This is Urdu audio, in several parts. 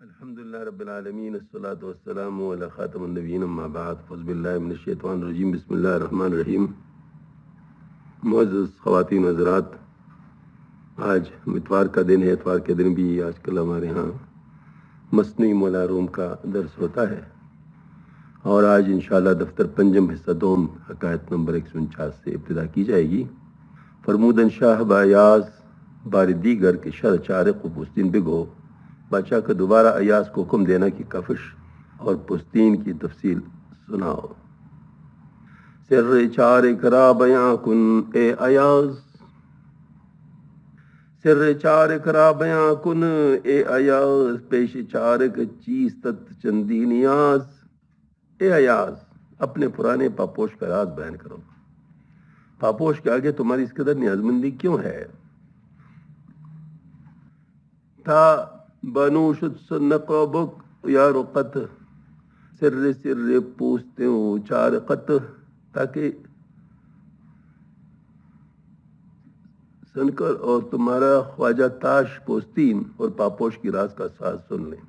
الحمد للہ رب العالمین الصلاۃ والسلام علی خاتم النبیین اما بعد فاعوذ باللہ من الشیطان الرجیم بسم اللہ الرحمن الرحیم. معزز خواتین حضرات، آج اتوار کا دن ہے. اتوار کے دن بھی آج کل ہمارے ہاں مصنوعی مولا روم کا درس ہوتا ہے، اور آج انشاءاللہ دفتر پنجم حصہ دوم حکایت نمبر 149 سے ابتدا کی جائے گی. فرمودن شاہ بایاز بار دیگر کے شر چارق و پوستین بگو. بادشاہ کا دوبارہ ایاز کو حکم دینا کہ کفش اور پستین کی تفصیل سناؤ. سر چار کرا بیاں کن اے ایاز، سر چار کرا بیاں کن اے ایاز، پیش چارک چیز تت چندی نیاز. اے ایاز، اپنے پرانے پاپوش کا راز بیان کرو. پاپوش کے آگے تمہاری اس قدر نیازمندی کیوں ہے؟ تھا بنو شد سنقبک یا رقت، سر سر پوچھتے ہوں چار قط، تاکہ سنکر اور تمہارا خواجہ تاش پوستین اور پاپوش کی راز کا ساز سن لیں.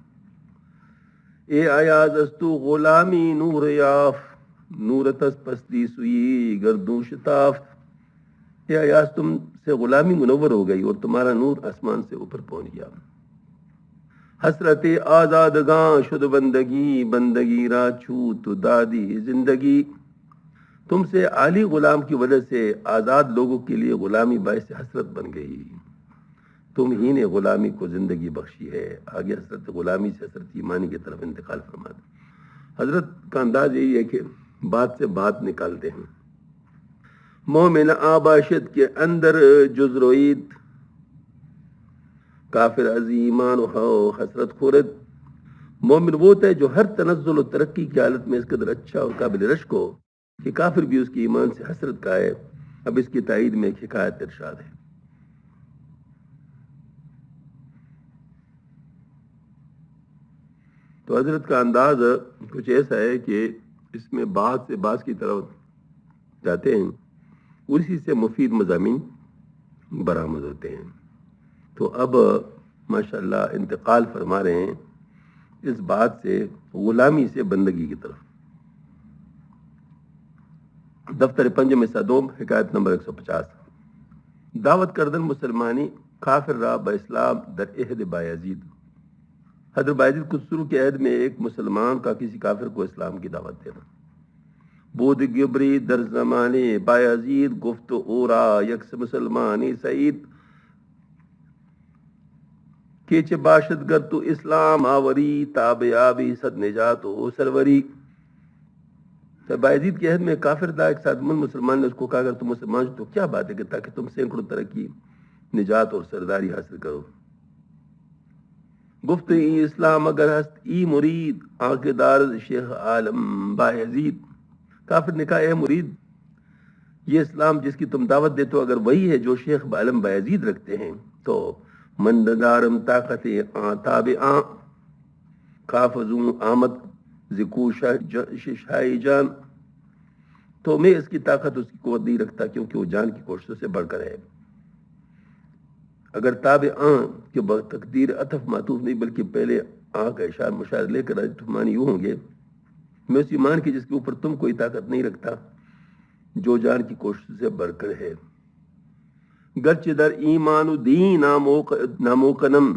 اے ایاز استو غلامی نور یاف، نورتس پستی سوئی گردوں شتاف. اے ایاز، تم سے غلامی منور ہو گئی اور تمہارا نور آسمان سے اوپر پہنچ گیا. حسرت آزادگاں شد بندگی، بندگی را چھوت دادی زندگی. تم سے عالی غلام کی وجہ سے آزاد لوگوں کے لیے غلامی باعث حسرت بن گئی. تم ہی نے غلامی کو زندگی بخشی ہے. آگے حسرت غلامی سے حسرت ایمانی کی طرف انتقال فرما دیں. حضرت کا انداز یہی ہے کہ بات سے بات نکالتے ہیں. مومن آباشت کے اندر جز روید، کافر از ایمان ہو حسرت خورد. مومن وہ ہے جو ہر تنزل و ترقی کی حالت میں اس قدر اچھا اور قابل رشک ہو کہ کافر بھی اس کی ایمان سے حسرت کا ہے. اب اس کی تائید میں ایک حکایت ارشاد ہے. تو حضرت کا انداز کچھ ایسا ہے کہ اس میں بعض سے بعض کی طرف جاتے ہیں، اسی سے مفید مضامین برآمد ہوتے ہیں. تو اب ماشاءاللہ انتقال فرما رہے ہیں اس بات سے غلامی سے بندگی کی طرف. دفتر پنجم حصہ دوم حکایت نمبر 150. دعوت کردن مسلمانی کافر را با اسلام در عہد بایزید. حضرت بایزید خسرو کے عہد میں ایک مسلمان کا کسی کافر کو اسلام کی دعوت دینا. بود گبری در زمانے بایزید گفت اورا یکس مسلمانی سعید. کیچ باشد گر تو اسلام آوری، تابیابی صد نجات و سروری. بایزید کے عہد میں کافر تھا، ایک ساتھ مسلمان نے اس کو کہا اگر تم مسلمان تو کیا بات ہے کہ تاکہ تم سینکڑوں ترقی نجات اور سرداری حاصل کرو. گفت ای اسلام اگر ہست ای مرید، آنکھ دارد شیخ عالم بایزید. کافر نے کہا اے مرید، یہ اسلام جس کی تم دعوت دیتے ہو اگر وہی ہے جو شیخ عالم بایزید رکھتے ہیں تو من دارم طاقت تاب کافزوں آمد ذکو شاہی جان. تو میں اس کی طاقت اس کی قوت نہیں رکھتا کیونکہ وہ جان کی کوششوں سے بڑھ کر ہے. اگر تاب کے تقدیر عطف معطوف نہیں بلکہ پہلے کا اشار مشار لے کر معنی یوں ہوں گے، میں اس ایمان کی جس کے اوپر تم کوئی طاقت نہیں رکھتا جو جان کی کوشش سے بڑھ کر ہے. گرچہ در ایمان و دین ناموکنم،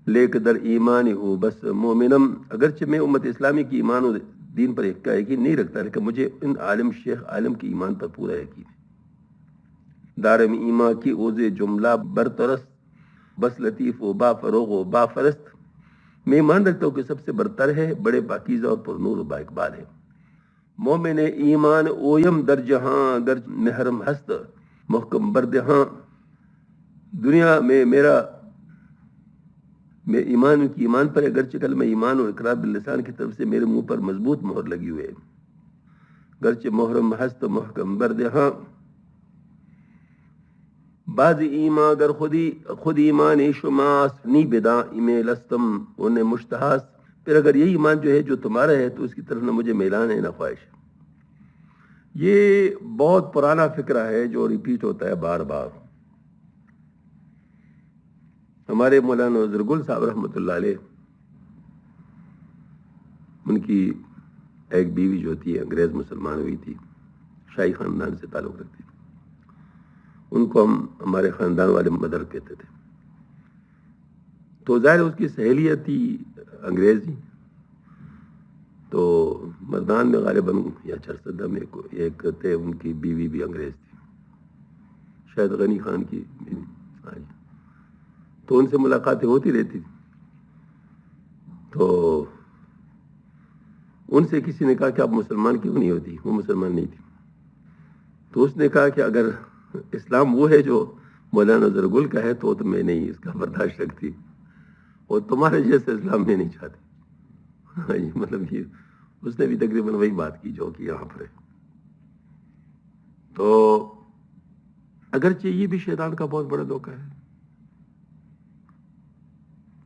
لیک در ایمان ہو بس مومنم. اگرچہ میں امت اسلامی کی ایمان و دین پر یقین نہیں رکھتا لیکن مجھے ان عالم شیخ عالم کی ایمان پر پورا یقین ہے. دارم ایما کی اوزے جملہ برترست، بس لطیف و با فروغ و با فرست. میں ایمان رکھتا ہوں کہ سب سے برتر ہے، بڑے پاکیزہ اور پر نور و با اقبال ہے. مومن ایمان اویم در جہاں گر محرم ہست محکم بردہاں. دنیا میں میں ایمان کی ایمان پر اگرچہ کلمہ ایمان اور اقرار باللسان کی طرف سے میرے منہ پر مضبوط مہر لگی ہوئے، گرچہ محرم ہست محکم بردہاں. بعض ایما اگر خود ایمان شماس نی بدا ایمیل استم انہیں مشتہاس. پھر اگر یہی ایمان جو ہے جو تمہارا ہے تو اس کی طرف نہ مجھے میلان ہے نہ خواہش. یہ بہت پرانا فکرہ ہے جو ریپیٹ ہوتا ہے بار بار. ہمارے مولانا نظرگل صاحب رحمۃ اللہ علیہ ان کی ایک بیوی جو تھی انگریز مسلمان ہوئی تھی، شاہی خاندان سے تعلق رکھتی تھی، ان کو ہم ہمارے خاندان والے مدر کہتے تھے. تو ظاہر اس کی سہیلیت تھی انگریزی. تو مردان میں غالباً یا چرسدہ میں ایک تھے، ان کی بیوی بھی انگریز تھی، شاید غنی خان کی بیوی. تو ان سے ملاقاتیں ہوتی رہتی تھی. تو ان سے کسی نے کہا کہ آپ مسلمان کیوں نہیں ہوتی؟ وہ مسلمان نہیں تھی. تو اس نے کہا کہ اگر اسلام وہ ہے جو مولانا زرگل کا ہے تو میں نہیں اس کا برداشت رکھتی، اور تمہارے جیسے اسلام میں نہیں چاہتی. مطلب یہ اس نے بھی تقریباً وہی بات کی جو کہ یہاں پر ہے. تو اگرچہ یہ بھی شیطان کا بہت بڑا دھوکہ ہے،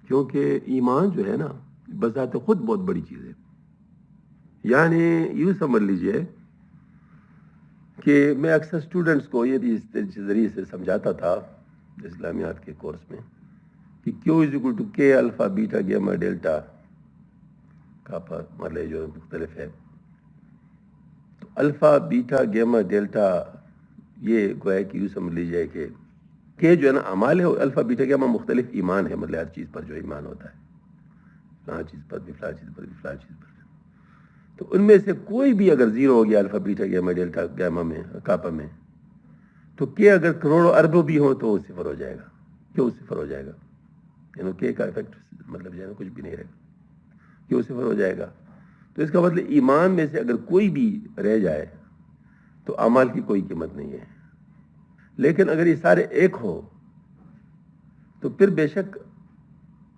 کیونکہ ایمان جو ہے نا بذات خود بہت بڑی چیز ہے. یعنی یوں سمجھ لیجئے کہ میں اکثر اسٹوڈنٹس کو یہ اس ذریعے سے سمجھاتا تھا اسلامیات کے کورس میں کہ کیو از اکول ٹو کے الفا بیٹا گیما ڈیلٹا کا مطلب جو مختلف ہے. تو الفا بیٹا گیما ڈیلٹا یہ گویا کہ یوں سمجھ لیجئے کہ جو ہے نا اعمال ہے، الفا بیٹا گیما مختلف ایمان ہے، مطلب ہر چیز پر جو ایمان ہوتا ہے، فلاں چیز پر بھی، فلاں چیز پر بھی، فلاں چیز پر بھی. تو ان میں سے کوئی بھی اگر زیرو ہو گیا الفا بیٹا گیما ڈیلٹا گیما میں کاپا میں، تو کہ اگر کروڑوں اربوں بھی ہوں تو وہ صفر ہو جائے گا. کیوں صفر ہو جائے گا؟ یعنی کہ کا افیکٹ مطلب جو ہے نا کچھ بھی نہیں رہے گا، کیوں صفر ہو جائے گا؟ تو اس کا مطلب ایمان میں سے اگر کوئی بھی رہ جائے تو اعمال کی کوئی قیمت نہیں ہے. لیکن اگر یہ سارے ایک ہو تو پھر بے شک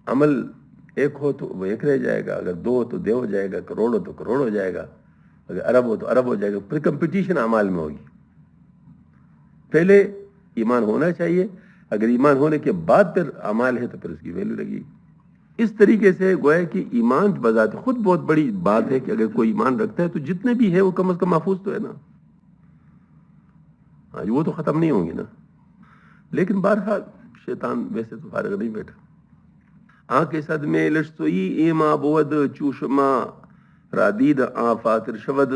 عمل ایک ہو تو وہ ایک رہ جائے گا، اگر دو ہو تو دو ہو جائے گا، کروڑ ہو تو کروڑ ہو جائے گا، اگر ارب ہو تو ارب ہو جائے گا. پھر کمپٹیشن اعمال میں ہوگی. پہلے ایمان ہونا چاہیے، اگر ایمان ہونے کے بعد پھر اعمال ہے تو پھر اس کی ویلیو لگے گی. اس طریقے سے گویا کہ ایمان بذات خود بہت بڑی بات ہے کہ اگر کوئی ایمان رکھتا ہے تو جتنے بھی ہے وہ کم از کم محفوظ تو ہے نا. ہاں وہ تو ختم نہیں ہوں گے نا. لیکن بہرحال شیطان ویسے تو فارغ نہیں بیٹھا. آنکھ صدمے لشتوئی ایما بود چوشما رادید آفاتر شود.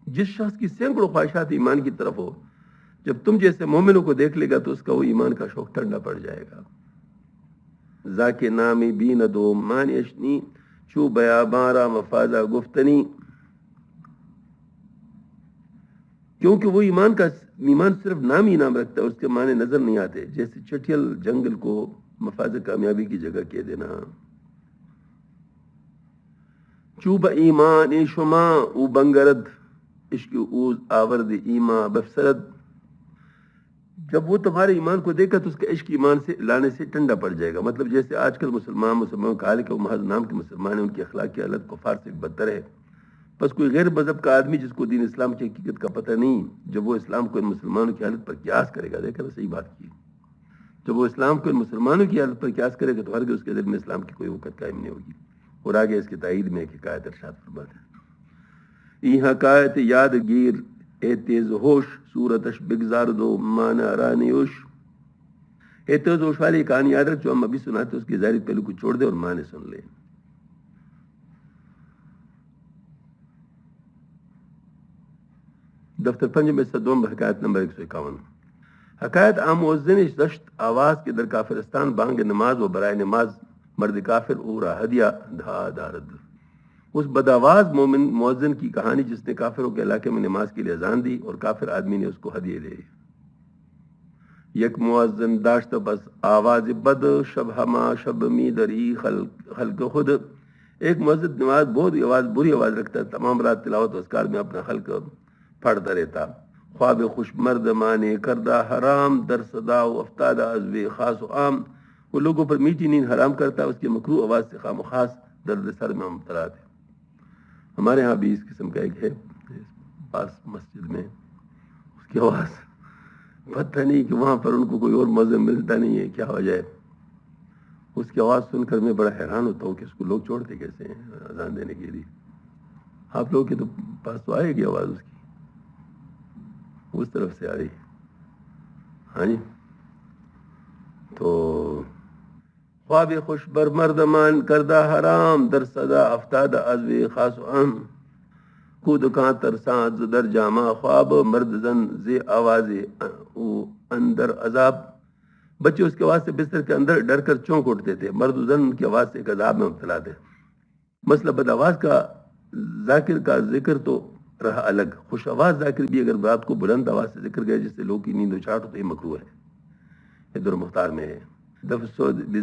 جس شخص کی سینکڑوں خواہشات ایمان کی طرف ہو، جب تم جیسے مومنوں کو دیکھ لے گا تو اس کا وہ ایمان کا شوق ٹھنڈا پڑ جائے گا. ذاکے نامی بین دو مانیشنی چو بیا بارا مفازہ گفتنی. کیونکہ وہ ایمان صرف نام ہی نام رکھتا ہے، اس کے معنی نظر نہیں آتے. جیسے چٹیل جنگل کو مفاز کامیابی کی جگہ کہہ دینا. چوب ایمان شما او بنگرد عشق اوز آورد ایما بفسرد. جب وہ تمہارے ایمان کو دیکھا تو اس کے عشق ایمان سے لانے سے ٹھنڈا پڑ جائے گا. مطلب جیسے آج کل مسلمانوں کا حال ہے کہ وہ محض نام کے مسلمان ہیں، ان کی اخلاقی حالت کفار سے بدتر ہے. بس کوئی غیر مذہب کا آدمی جس کو دین اسلام کی حقیقت کا پتہ نہیں، جب وہ اسلام کو ان مسلمانوں کی حالت پر قیاس کرے گا، دیکھا نا صحیح بات کی، جب وہ اسلام کو ان مسلمانوں کی حالت پر قیاس کرے گا تو ہرگز اس کے دل میں اسلام کی کوئی وقت قائم نہیں ہوگی. اور آگے اس کی تائید میں ایک حکایت ارشاد فرماتے ہیں: ای حکایت یادگیر اے تیز ہوش صورتش بگزار دو مانا رانیوش. اے تیز ہوش والی کہانی یاد رکھ جو ہم ابھی سناتے، اس کے ظاہری پہلو کو چھوڑ دے اور معنی سن لے. دفتر پنج میں صدوم حکایت نمبر 151. حکایت عام مؤذن دشت آواز کے در کافرستان بانگ نماز و برائے نماز مرد کافر اورا ہدیہ دھا دارد. اس بدآواز مومن مؤذن کی کہانی جس نے کافروں کے علاقے میں نماز کے لیے اذان دی اور کافر آدمی نے اس کو ہدیے دے. یک مؤذن داشت بس آواز بد شب ہما شب می دری خلق خود. ایک مؤذن نماز بہت بری آواز رکھتا ہے، تمام رات تلاوت و اذکار میں اپنا خلق پڑھتا رہتا. خواب خوش مرد مانے کردہ حرام در صدا و افتادہ ازوے خاص و عام. وہ لوگوں پر میٹھی نیند حرام کرتا ہے، اس کی مکروہ آواز سے خام و خاص درد سر میں مبتلا تھے. ہمارے ہاں بھی اس قسم کا ایک ہے پاس مسجد میں، اس کی آواز پتہ نہیں کہ وہاں پر ان کو کوئی اور مذہب ملتا نہیں ہے، کیا ہو جائے. اس کی آواز سن کر میں بڑا حیران ہوتا ہوں کہ اس کو لوگ چھوڑتے کیسے ہیں اذان دینے کے لیے. آپ لوگوں کے تو پاس تو آئے گی آواز اس کی، اس طرف سے آ رہی. ہاں جی. تو خواب خوش بر مردمان کردہ حرام در صدا افتاد ازوی خاص ام کو دکان ترسان در جامع خواب مرد زن زی آواز اندر عذاب. بچے اس کے آواز سے بستر کے اندر ڈر کر چونک اٹھتے تھے، مرد زن کی آواز سے ایک عذاب میں مبتلا تھے. مسئلہ بد آواز کا ذاکر کا ذکر تو رہا الگ، خوش آواز ذاکر بھی اگر رات کو بلند آواز سے ذکر گئے جس سے لوگ کی نیند اچاٹ ہو تو یہ مکروہ ہے. یہ در مختار میں ہے.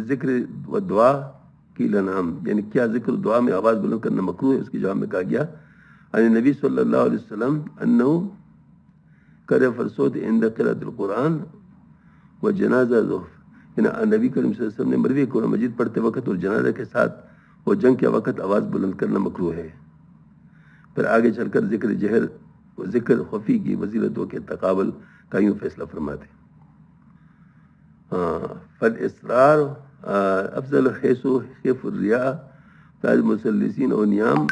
ذکر و دعا کی لنام، یعنی کیا ذکر و دعا میں آواز بلند کرنا مکروہ ہے؟ اس کی جواب میں کہا گیا عن نبی صلی اللہ علیہ وسلم انہو کرے فرسوت عند قرأت القرآن و جنازہ ظہر، یعنی نبی کریم صلی اللہ علیہ وسلم نے مروی قرآن مجید پڑھتے وقت اور جنازہ کے ساتھ اور جنگ کے وقت آواز بلند کرنا مکروہ ہے. پھر آگے چل کر ذکر جہر و ذکر خفی کی وزیرتوں کے تقابل کا یوں فیصلہ فرماتے. فالاسرار افضل حیث خف الریاء تاج مسلسین و نیام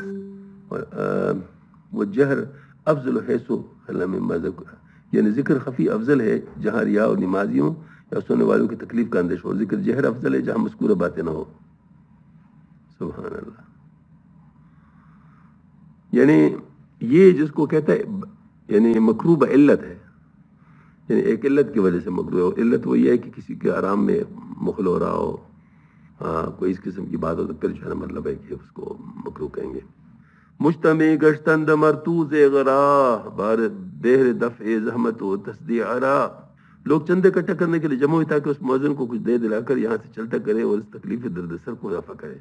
والجہر افضل حیث مما ذکر، یعنی ذکر خفی افضل ہے جہاں ریا اور نمازیوں یا سننے والوں کی تکلیف کا اندیش ہو، اور ذکر جہر افضل ہے جہاں مذکورہ باتیں نہ ہو. سبحان اللہ. یعنی یہ جس کو کہتا ہے یعنی مکروہ بعلت ہے، یعنی ایک علت کی وجہ سے مکروہ ہے. علت وہ یہ ہے کہ کسی کے آرام میں مخل ہو رہا ہو، کوئی اس قسم کی بات ہو تو پھر جو ہے مطلب ہے کہ اس کو مکروہ کہیں گے. مجتمع گشتند مرتوز غراہ بار بہر دفع زحمت و تصدیع عرا، لوگ چندے اکٹھا کرنے کے لیے جمع ہوئی تاکہ اس مؤذن کو کچھ دے دلا کر یہاں سے چلتا کرے اور اس تکلیف درد سر کو رفع کرے.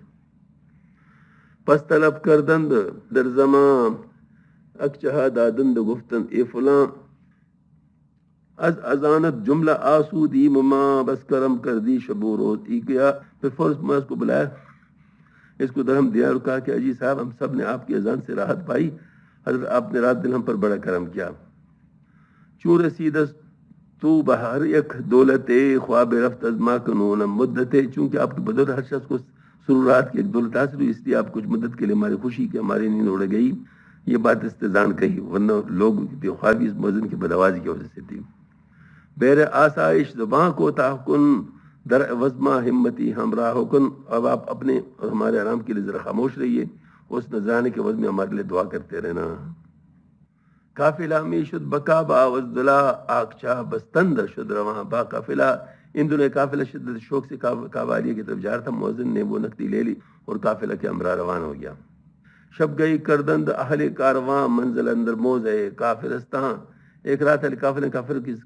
پس طلب کردند در زمان اکچہا دادند گفتند اے فلاں از ازانت جملہ آسودی مما بس کرم کر دی شب و روز ای کیا. پھر فوراً میں اس کو بلایا، اس کو درہم دیا اور کہا کہ اجی صاحب ہم سب نے آپ کی اذان سے راحت پائی، حضرت آپ نے رات دن ہم پر بڑا کرم کیا. چون رسیدست تو بہر یک دولت خواب رفت از ما کنون مدت، چونکہ آپ کی بدولت ہر شخص کو سرورات کی ایک دولت حاصل ہوئی، اس لیے آپ کچھ مدت کے لیے ہماری خوشی کی ہماری نیند اڑ گئی. یہ بات استذان کہی، ورنہ لوگ خوابی اس مؤذن کی بدآوازی کی وجہ سے تھی. بیر آسائش زباں کو تاکن در وزما ہمتی ہمراہ کن، اب آپ اپنے اور ہمارے آرام کے لیے ذرا خاموش رہیے، اس نذرانے کے وزم میں ہمارے لیے دعا کرتے رہنا. قافلہ میں شد بکا با وزدلا آکچا بستند شد رواں با قافلہ، ان دنوں قافلہ شدت شوق سے کابالیہ کی طرف جا رہا تھا. مؤذن نے وہ نقطی لے لی اور قافلہ کے ہمراہ روان ہو گیا. شب گئی کردند اہل کارواں منزل اندر موزے کافرستان، ایک رات علی کافر نے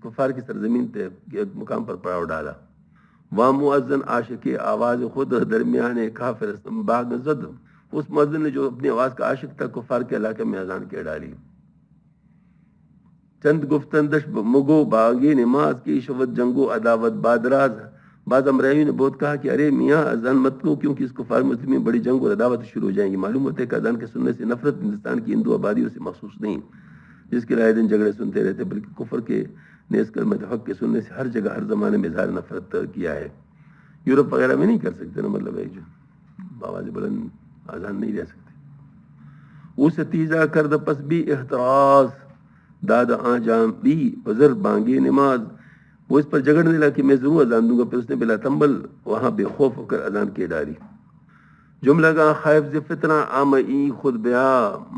کفار کی سرزمین پہ ایک مقام پر پڑاؤ ڈالا. وہاں مؤذن عاشق آواز خود درمیان کافرستان باغ زد، اس مؤذن نے جو اپنی آواز کا عاشق تھا کفار کے علاقے میں اذان کے ڈالی. چند گفتندش مگو باغی نماز کی شوت جنگو عداوت بادراز. بعض امرائی نے بہت کہا کہ ارے میاں اذان مت کو، کیونکہ اس کفار مسلم میں بڑی جنگ اور عداوت شروع ہو جائیں گی. معلوم ہوتا ہے کہ اذان کے سننے سے نفرت ہندوستان کی ہندو آبادیوں سے مخصوص نہیں، جس کے رائے دن جھگڑے سنتے رہتے، بلکہ کفر کے نیز کلمۃ حق کے سننے سے ہر جگہ ہر زمانے میں اظہار نفرت کیا ہے. یورپ وغیرہ میں نہیں کر سکتے نا، مطلب ہے جو آواز بلند اذان نہیں دے سکتے. اس تیزا کرد پس بھی احتراز داد آ جام بھی بزر بانگی نماز، وہ اس پر جھگڑنے لگا کہ میں ضرور اذان دوں گا. پھر اس نے بلا تنبل وہاں بے خوف ہو کر اذان کے ڈالی. جملہ گا خائف ز فتنہ آمئی خود بیا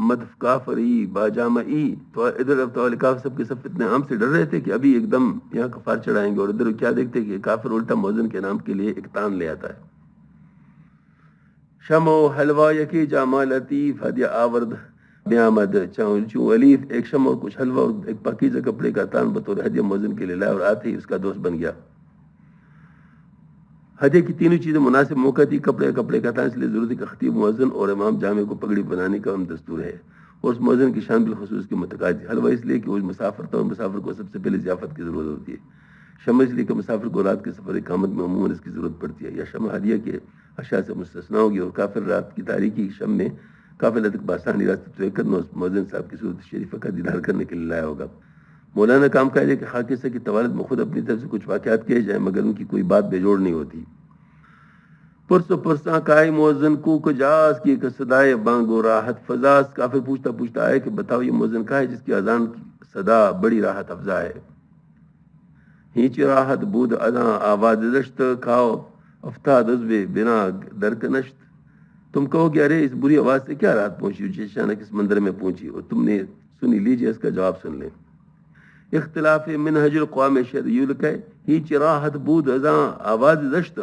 مدف کافری با جامعی، تو ادھر اب تو کافر سب کے سب فتنے عام سے ڈر رہے تھے کہ ابھی ایک دم یہاں کفار چڑھائیں گے، اور ادھر کیا دیکھتے کہ کافر الٹا مؤذن کے نام کے لیے ایک تان لے آتا ہے. شمع حلوہ یکی جامع لطیف ہدیہ آورد بیامد، چون علیف ایک شمع اور کچھ حلوہ اور ایک پاکیزہ کپڑے کا تان بطور ہدیہ مؤذن کے لیے لائے، اور آتے ہی اس کا دوست بن گیا. ہدیہ کی تینوں چیزیں مناسب موقع تھی، کپڑے کا تھا، اس لیے ضرورت ہے کہ خطیب مؤذن اور امام جامع کو پگڑی بنانے کا ہم دستور ہے، اور اس مؤذن کی شان بالخصوص کی متقاضی. حلوہ اس لیے کہ وہ مسافر تھا اور مسافر کو سب سے پہلے ضیافت کی ضرورت ہوتی ہے. شمع اس لیے کہ مسافر کو رات کے سفر اقامت میں عموماً اس کی ضرورت پڑتی ہے. یا شمع ہدیہ کے اشیاء سے مستثنیٰ ہوگی، اور کافر رات کی تاریکی شم میں قافلہ تک بآسانی راستہ طے کرنا اس مؤذن صاحب کی صورت شریفہ کا دیدار کرنے کے لیے لایا ہوگا. مولانا کام کا ہے کہ خاکستہ کی طوالت میں خود اپنی طرف سے کچھ واقعات کہے جائیں مگر ان کی کوئی بات بے جوڑ نہیں ہوتی. پرساں کائے مؤذن کو کجاز کی صدائے بانگو راحت فضاز، کافر پوچھتا آئے کہ بتاؤ یہ مؤذن کا ہے جس کی اذان کی صدا بڑی راحت افزا ہے. ہیچ راحت بود اذان آواز دشت کھاؤ افتاد عزب بنا درک نشت. تم کہو کہ ارے اس بری آواز سے کیا راحت پہنچی جو اچانک اس مندر میں پہنچی, اور تم نے سنی. لیجیے اس کا جواب سن لیں. اختلاف منہج القوام شریول کہ ہی چراحت بود ازاں آواز دشت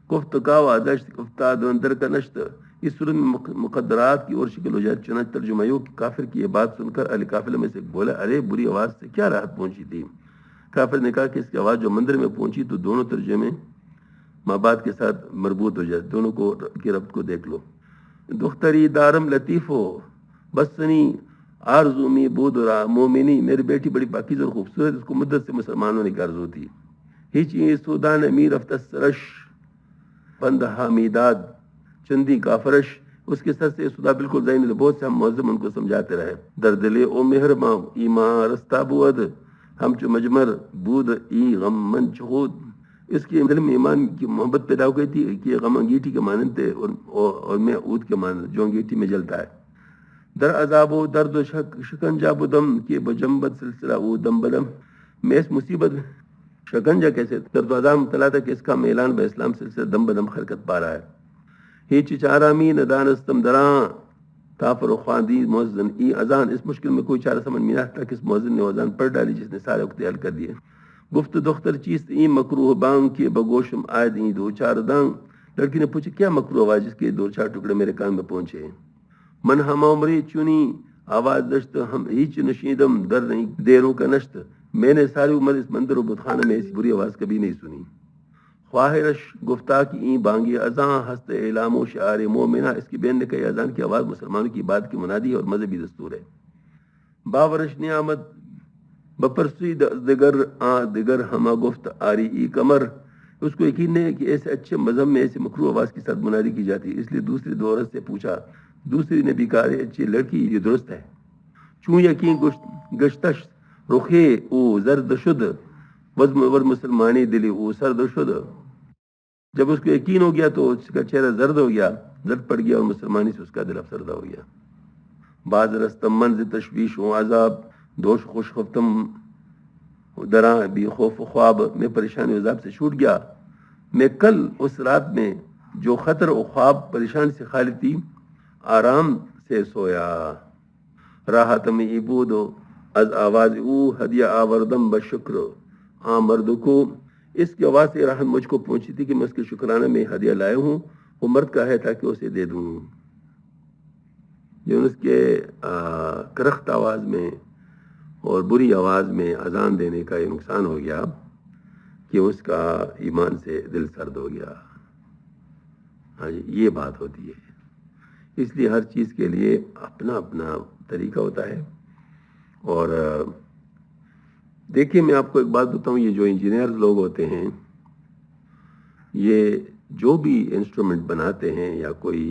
گفت کاوا دشت افتاد اندر کا نشت. اس صورت میں مقدرات کی اور شکل ہو جاتی. چنانچہ ترجمہ یوں کہ کافر کی یہ بات سن کر اہل قافلہ میں سے بولا ارے بری آواز سے کیا راحت پہنچی تھی. کافر نے کہا کہ اس کی آواز جو مندر میں پہنچی. تو دونوں ترجمے ماں بعد کے ساتھ مربوط ہو جاتے, دونوں کو کی ربط کو دیکھ لو. دختری دارم لطیف ہو بسنی آرزومی بودرا مومنی, میری بیٹی بڑی پاکیزہ اور خوبصورت, اس کو مدت سے مسلمان ہونے کی آرزو تھی. ہیچی سودان امیر افتسرش بند حمیداد چندی کافرش, اس کے سر سے سدا بالکل ذہنی. بہت سے ہم معظم ان کو سمجھاتے رہے. دردلے او مہرباں ایمان رستہ بود ہم چو مجمر بود ای غم من چخود. اس کے دل میں ایمان کی محبت پیدا ہو گئی تھی کہ غم انگیٹھی کے مانند تھے اور میں عود کے مانند جو انگیٹھی میں جلتا ہے. در عذاب و درد و شکنجہ بدم کہ بجمبت سلسلہ او دم بدم, میں اس مصیبت شکنجہ کیسے درد و عذاب مبتلا تھا کہ اس کا میلان با اسلام سلسلہ دم بدم حرکت پا رہا ہے. ہیچ چارامی ندانستم دراں کافر و خواندی مؤذن ای اذان. اس مشکل میں کوئی چارہ سمجھ میں نہ تھا کہ اس مؤذن نے اذان پڑھ ڈالی جس نے سارے وقت حل کر دیے. گفت دختر چیست این مکروہ بانگ کے بگوشم آئے دیں دو چار دانگ. لڑکی نے پوچھا کیا مکروہ آواز جس کے دو چار ٹکڑے میرے کان میں پہنچے. من ہم عمری چنی آواز دشت ہم ہیچ نشیدم در نہیں دیروں کا نشت. میں نے ساری عمر اس مندر و بت خانہ میں ایسی بری آواز کبھی نہیں سنی. خواہرش گفتہ کی این بانگی اذان ہست اعلام و شعار مومنہ. اس کی بہن نے کہا اذان کی آواز مسلمانوں کی بات کی منادی اور مذہبی دستور ہے. باورش نعمت بپرسی دگر دگر ہما گفت آری ای کمر. اس کو یقین ہے کہ ایسے اچھے مذہب میں ایسی مکروہ آواز کے ساتھ منادی کی جاتی ہے. اس لیے دوسری دو عورت سے پوچھا. دوسری نے بھی کہا اچھی لڑکی یہ درست ہے. چون یقین گشتش رخے او زرد شد وزم ور مسلمانی دلی او سرد شد. جب اس کو یقین ہو گیا تو اس کا چہرہ زرد ہو گیا, زرد پڑ گیا, اور مسلمانی سے اس کا دل افسردہ ہو گیا. بعض رستم منز تشویش و عذاب دوش خوش خفتم دراں بھی خوف و خواب. میں پریشانی و عذاب سے چھوٹ گیا. میں کل اس رات میں جو خطر و خواب پریشانی سے خالی تھی آرام سے سویا. راحت میں عبود از آواز او ہدیہ آوردم بشکر. مرد کو اس کی آواز سے راحت مجھ کو پہنچی تھی کہ میں اس کے شکرانہ میں ہدیہ لائے ہوں. وہ مرد کا ہے تاکہ اسے دے دوں. جو اس کے کرخت آواز میں اور بری آواز میں اذان دینے کا یہ نقصان ہو گیا کہ اس کا ایمان سے دل سرد ہو گیا. ہاں جی, یہ بات ہوتی ہے. اس لیے ہر چیز کے لیے اپنا اپنا طریقہ ہوتا ہے. اور دیکھیے میں آپ کو ایک بات بتاؤں, یہ جو انجینئر لوگ ہوتے ہیں یہ جو بھی انسٹرومنٹ بناتے ہیں یا کوئی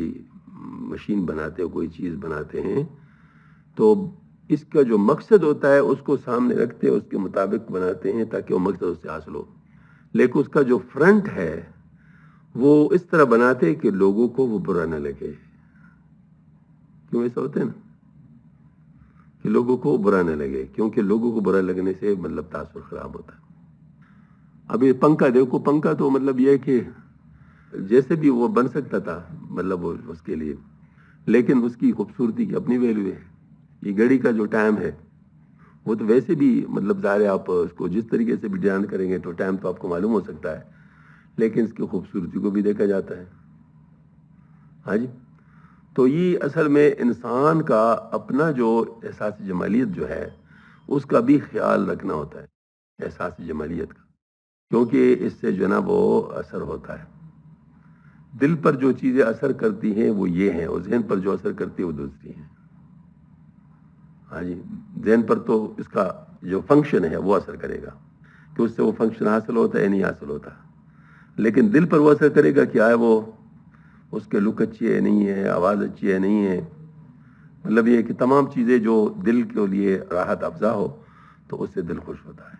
مشین بناتے ہیں, کوئی چیز بناتے ہیں, تو اس کا جو مقصد ہوتا ہے اس کو سامنے رکھتے ہیں, اس کے مطابق بناتے ہیں تاکہ وہ مقصد اس سے حاصل ہو. لیکن اس کا جو فرنٹ ہے وہ اس طرح بناتے ہیں کہ لوگوں کو وہ برا نہ لگے. کیوں ایسا ہوتا ہے نا کہ لوگوں کو برا نہ لگے, کیونکہ لوگوں کو برا لگنے سے مطلب تاثر خراب ہوتا ہے. ابھی پنکھا دیکھو, پنکھا تو مطلب یہ ہے کہ جیسے بھی وہ بن سکتا تھا مطلب وہ اس کے لیے, لیکن اس کی خوبصورتی کی اپنی ویلیو ہے. یہ گھڑی کا جو ٹائم ہے وہ تو ویسے بھی مطلب ظاہر ہے آپ اس کو جس طریقے سے بھی ڈیزائن کریں گے تو ٹائم تو آپ کو معلوم ہو سکتا ہے, لیکن اس کی خوبصورتی کو بھی دیکھا جاتا ہے. ہاں جی, تو یہ اصل میں انسان کا اپنا جو احساس جمالیت جو ہے اس کا بھی خیال رکھنا ہوتا ہے, احساس جمالیت کا, کیونکہ اس سے جو ہے نا وہ اثر ہوتا ہے. دل پر جو چیزیں اثر کرتی ہیں وہ یہ ہیں, اور ذہن پر جو اثر کرتی ہے وہ دوسری ہیں. ہاں جی, ذہن پر تو اس کا جو فنکشن ہے وہ اثر کرے گا کہ اس سے وہ فنکشن حاصل ہوتا ہے یا نہیں حاصل ہوتا, لیکن دل پر وہ اثر کرے گا کہ آئے وہ اس کے لک اچھی ہے نہیں ہے, آواز اچھی ہے نہیں ہے. مطلب یہ کہ تمام چیزیں جو دل کے لیے راحت افزا ہو تو اس سے دل خوش ہوتا ہے.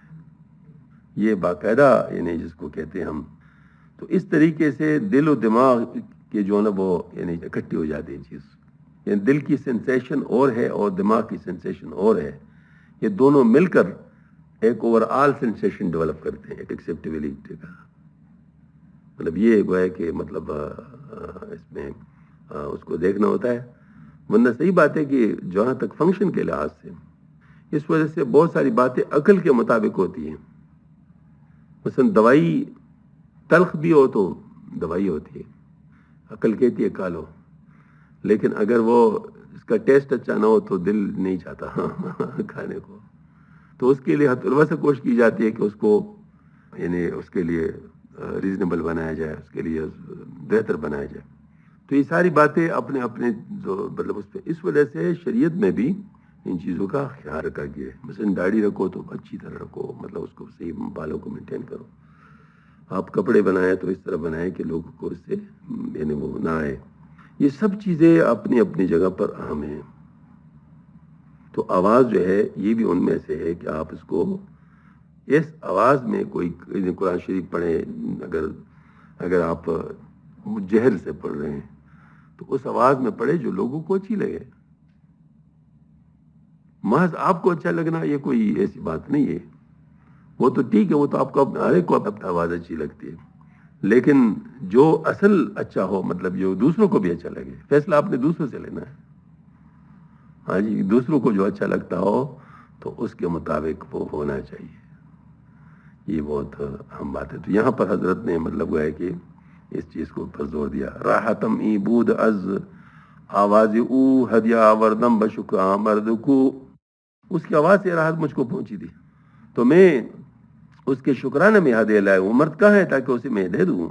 یہ باقاعدہ یعنی جس کو کہتے ہیں ہم, تو اس طریقے سے دل و دماغ کے جو نا وہ یعنی اکٹھی ہو جاتی ہے چیز. یعنی دل کی سینسیشن اور ہے اور دماغ کی سینسیشن اور ہے, یہ دونوں مل کر ایک اوور آل سینسیشن ڈیولپ کرتے ہیں, ایک ایکسیپٹیبلٹی کا. مطلب یہ گویا کہ مطلب اس میں اس کو دیکھنا ہوتا ہے. ورنہ صحیح بات ہے کہ جہاں تک فنکشن کے لحاظ سے اس وجہ سے بہت ساری باتیں عقل کے مطابق ہوتی ہیں. مثلا دوائی تلخ بھی ہو تو دوائی ہوتی ہے، عقل کہتی ہے کھا لو، لیکن اگر وہ اس کا ٹیسٹ اچھا نہ ہو تو دل نہیں چاہتا کھانے کو. تو اس کے لیے حتی الوسع کوشش کی جاتی ہے کہ اس کو یعنی اس کے لیے ریزنیبل بنایا جائے، اس کے لیے بہتر بنایا جائے. تو یہ ساری باتیں اپنے اپنے جو مطلب اس پہ اس وجہ سے شریعت میں بھی ان چیزوں کا خیال رکھا گیا ہے. مثلا داڑھی رکھو تو اچھی طرح رکھو، مطلب اس کو صحیح بالوں کو مینٹین کرو. آپ کپڑے بنائیں تو اس طرح بنائیں کہ لوگوں کو اس سے یعنی وہ نہ آئے. یہ سب چیزیں اپنی اپنی جگہ پر اہم ہیں. تو آواز جو ہے یہ بھی ان میں سے ہے کہ آپ اس کو اس آواز میں کوئی قرآن شریف پڑھیں. اگر آپ جہر سے پڑھ رہے ہیں تو اس آواز میں پڑھے جو لوگوں کو اچھی لگے. محض آپ کو اچھا لگنا یہ کوئی ایسی بات نہیں ہے. وہ تو ٹھیک ہے، وہ تو آپ کو ہر ایک کو اپنی آواز اچھی لگتی ہے، لیکن جو اصل اچھا ہو، مطلب جو دوسروں کو بھی اچھا لگے. فیصلہ آپ نے دوسروں سے لینا ہے. ہاں جی، دوسروں کو جو اچھا لگتا ہو تو اس کے مطابق وہ ہونا چاہیے. یہ بہت اہم بات ہے. تو یہاں پر حضرت نے مطلب وہ ہے کہ اس چیز کو پر زور دیا. راحتم ای بود از آواز او ہدیہ آوردم بشکر آمرد کو. اس کی آواز سے راحت مجھ کو پہنچی تھی تو میں اس کے شکرانہ میں ہدیہ لائے ہوں. مرد کہاں ہے تاکہ اسے میں دے دوں.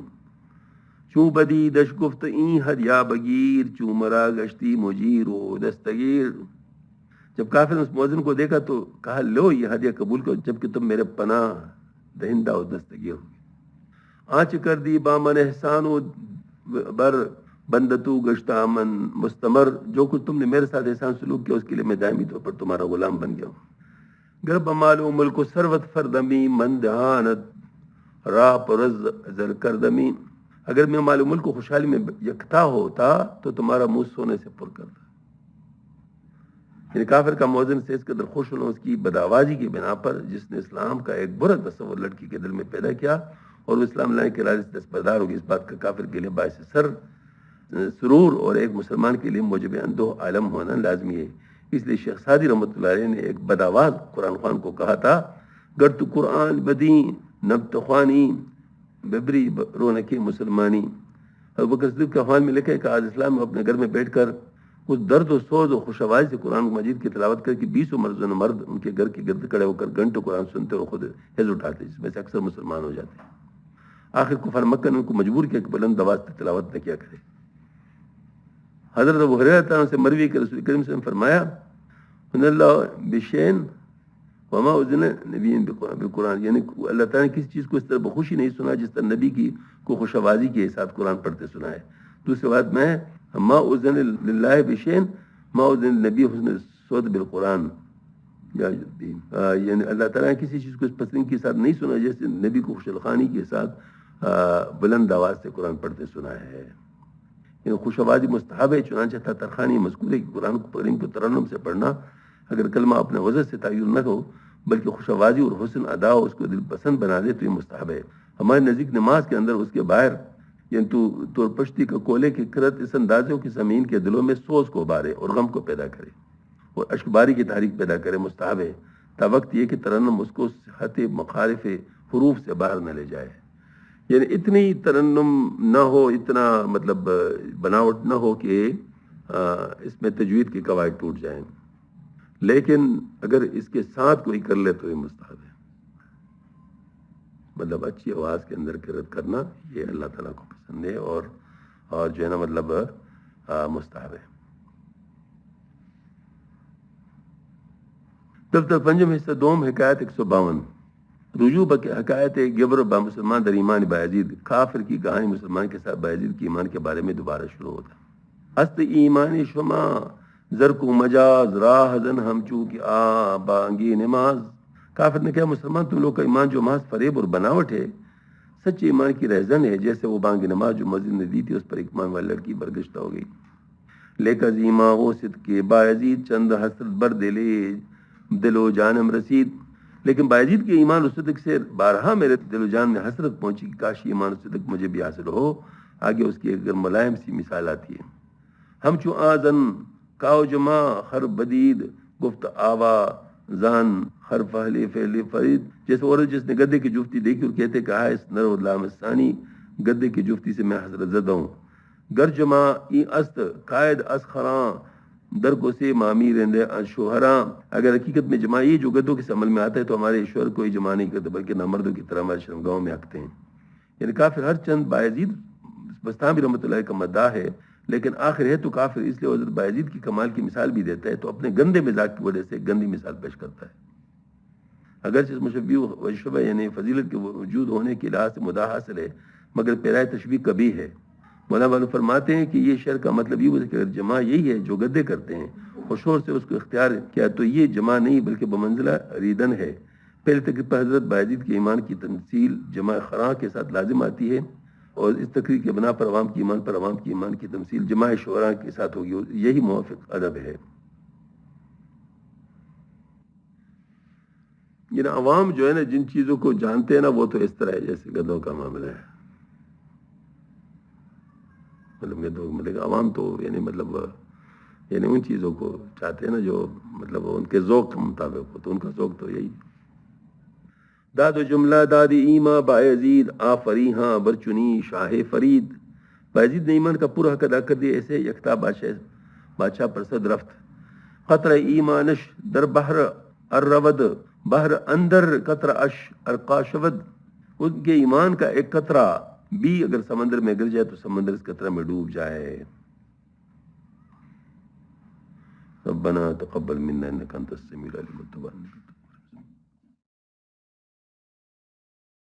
چوں بدی دش گفت این ہدیہ بگیر چوں مرا گشتی مجیر و دستگیر. جب کافر نے اس مؤذن کو دیکھا تو کہا لو یہ ہدیہ قبول کرو جبکہ تم میرے پناہ دہندہ و دستگیر ہو. آنچ کر دی بامن احسان و بر بندتو گشتہ من مستمر. جو کچھ تم نے میرے ساتھ احسان سلوک کیا اس کے لیے میں دائمی طور پر تمہارا غلام بن گیا ہوں. گرب مالو ملک و ثروت فردمی من دہانت راپ رز زر کردمی. اگر میں مال و ملک کو خوشحالی میں یکتا ہوتا تو تمہارا منہ سونے سے پر کرتا. یعنی کافر کا مؤذن سے اس قدر خوش ہونا اس کی بدآوازی کی بنا پر، جس نے اسلام کا ایک برا تصور لڑکی کے دل میں پیدا کیا اور وہ اسلام لانے کے ارادے سے دستبردار ہوگی. اس بات کا کافر کے لیے باعث سرور اور ایک مسلمان کے لیے موجب اندوہ عالم ہونا لازمی ہے. اس لیے شیخ سعدی رحمۃ اللہ علیہ نے ایک بدآواز قرآن خوان کو کہا تھا، گر تو قرآن بدیں نبت خوانی ببری رونقی مسلمانی. ابو بکر صدیق کے احوال میں لکھا ہے کہ آج اسلام میں اپنے گھر میں بیٹھ کر اس درد و سوز و خوش آواز سے قرآن مجید کی تلاوت کر کے 20 مرد ان کے گھر کے گرد کھڑے ہو کر گھنٹوں قرآن سنتے اور خود حز اٹھاتے، جس میں سے اکثر مسلمان ہو جاتے ہیں. آخر کفار مکہ نے ان کو مجبور کیا کہ بلند آواز سے تلاوت نہ کیا کرے. حضرت ابو ہریرہ عنہ سے مروی کہ رسول کریم صلی اللہ علیہ وسلم فرمایا ان اللہ بشین وما اذن نبی بالقرآن. یعنی اللہ تعالیٰ نے کسی چیز کو اس طرح بخوشی نہیں سنا جس طرح نبی کی کو خوش آوازی کے ساتھ قرآن پڑھتے سنا ہے. دوسری بات میں ما اذن للہ بشین ما اذن نبی حسن صوت بالقرآن. یعنی اللہ تعالیٰ نے کسی چیز کو اس پسند کے ساتھ نہیں سنا جیسے نبی کو خوش الخانی کے ساتھ بلند آواز سے قرآن پڑھتے سنا ہے. یعنی خوش آوازی مستحب ہے، چنانچہ تھا ترخانی مذکور ہے کہ قرآن کریم کو ترنم سے پڑھنا اگر کلمہ اپنے وزن سے تعین نہ ہو بلکہ خوش آوازی اور حسن ادا اس کو دل پسند بنا دے تو یہ مستحب ہے. ہمارے نزدیک نماز کے اندر اس کے باہر یعنی تو پشتی کا کولے کی کرت اس اندازوں کی زمین کے دلوں میں سوز کو ابارے اور غم کو پیدا کرے اور اشکباری کی تحریک پیدا کرے. مستحب ہے تا وقت یہ کہ ترنم اس کو صحت مخالف حروف سے باہر نہ لے جائے. یعنی اتنی ترنم نہ ہو، اتنا مطلب بناوٹ نہ ہو کہ اس میں تجوید کی قواعد ٹوٹ جائیں، لیکن اگر اس کے ساتھ کوئی کر لے تو یہ مستحب ہے. مطلب اچھی آواز کے اندر قرأت کرنا یہ اللہ تعالیٰ کو پسند ہے اور جو ہے نا مطلب مستحب ہے. دفتر پنجم حصہ دوم حکایت 152 رجوع حکایت گبر با مسلمان در ایمان بایزید. کافر کی کہانی مسلمان کے ساتھ بایزید کی ایمان کے بارے میں دوبارہ شروع ہوتا. است ایمان شما زرک و مجاز راہ زن ہم چونکہ بانگی نماز. کافر نے کہا مسلمان تم لوگ کا ایمان جو محض فریب اور بناوٹ ہے، سچے ایمان کی رہزن ہے جیسے وہ بانگ نماز جو مسجد نے دی تھی اس پر ایک ایمان والی لڑکی برگشتہ ہو گئی. لے کر زیما غوثت کے بایزید چند حسرت بر دل و جانم رسید. لیکن بایزید کے ایمان و صدق سے بارہا میرے دل و جان میں حسرت پہنچی کہ کاش ایمان و صدق مجھے بھی حاصل ہو. آگے اس کی ایک ملائم سی مثال آتی ہے. ہم چو آزن کاؤ جمع خر بدید گفت آوا زان خر فہلی فہلی فرید. جیسے عورت جس نے گدے کی جفتی دیکھی اور کہتے کہ ہائے اس نر و لامستانی، گدے کی جفتی سے میں حضرت زدہ ہوں. گر جمع ای است قائد اس خراں در کو سے مامی رندے شوہراں. اگر حقیقت میں جمع یہ جو گدوں کے عمل میں آتا ہے تو ہمارے شوہر کوئی جمع نہیں کرتے بلکہ نامردوں کی طرح ہمارے شرمگاہوں میں ہکتے ہیں. یعنی کافر ہر چند بایزید بستانی رحمۃ اللہ کا مداح ہے، لیکن آخر ہے تو کافر. اس لیے حضرت بایزید کی کمال کی مثال بھی دیتا ہے تو اپنے گندے مزاج کی وجہ سے گندی مثال پیش کرتا ہے. اگرچہ اس مشبہ و شبہ یعنی فضیلت کے وجود ہونے کے لحاظ سے مداح حاصل ہے، مگر پیرائے تشبیہ کبھی ہے. مولانا والو فرماتے ہیں کہ یہ شعر کا مطلب یہ ہے کہ اگر جمع یہی ہے جو گدے کرتے ہیں اور شور سے اس کو اختیار کیا تو یہ جمع نہیں بلکہ بمنزلہ ریدن ہے. پہلے تقریب پر حضرت بایزید کے ایمان کی تمثیل جمع خراں کے ساتھ لازم آتی ہے، اور اس تقریر کے بنا پر عوام کی ایمان کی تمثیل جمع شعراء کے ساتھ ہوگی. یہی موافق ادب ہے. یہ عوام جو ہے نا جن چیزوں کو جانتے ہیں نا وہ تو اس طرح ہے جیسے گدوں کا معاملہ ہے. مطلب عوام تو یعنی ان چیزوں کو چاہتے ہیں نا جو مطلب ان کے ذوق کے مطابق ہو، تو ان کا ذوق تو یہی. داد و جملہ داد ایما بایزید آفری ہاں برچنی شاہ فرید. بایزید نے ایمان کا پورا حق ادا کر دیا ایسے یکتا بادشاہ پر صد رفت. قطر ایمانش در بحر الرود بحر اندر قطر اش ارقاشود. ان کے ایمان کا ایک قطرہ بھی اگر سمندر میں گر جائے تو سمندر اس قطرہ میں ڈوب جائے. ربنا تقبل منا انك انت السميع العليم وتب علينا.